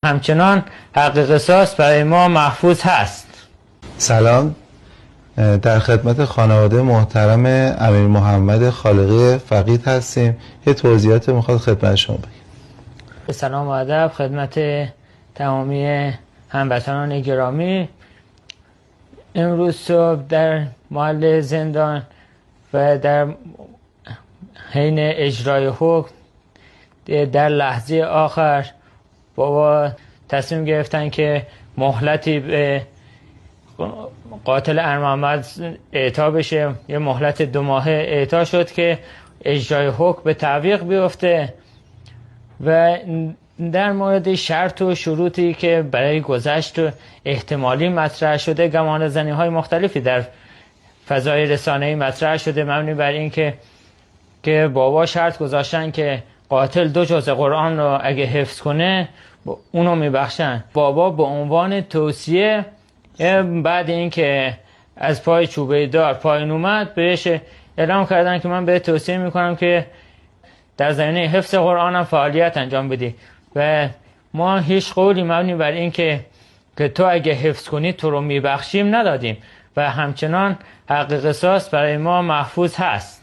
همچنان حق قصاص برای ما محفوظ هست. سلام، در خدمت خانواده محترم امیر محمد خالقی فقید هستیم. یه توضیحات میخواد خدمت شما بگیم. سلام و ادب خدمت تمامی هموطنان گرامی. امروز صبح در محل زندان و در حین اجرای حکم در لحظه آخر بابا تصمیم گرفتن که مهلتی به قاتل امیر محمد اعطا بشه. یه مهلت 2 ماهه اعطا شد که اجرای حکم به تعویق بیفته و در مورد شرط و شروطی که برای گذشت و احتمالی مطرح شده گمان زنی های مختلفی در فضای رسانه‌ای مطرح شده، مبنی بر این که بابا شرط گذاشتن که قاتل 2 جزء قرآن رو اگه حفظ کنه اونو میبخشن. بابا به عنوان توصیه بعد اینکه از پای چوبه دار پایین اومد بهش اعلام کردن که من به توصیه میکنم که در زمینه حفظ قرآن فعالیت انجام بدی و ما هیچ قولی مبنی بر این که تو اگه حفظ کنی تو رو میبخشیم ندادیم و همچنان حق قصاص برای ما محفوظ هست.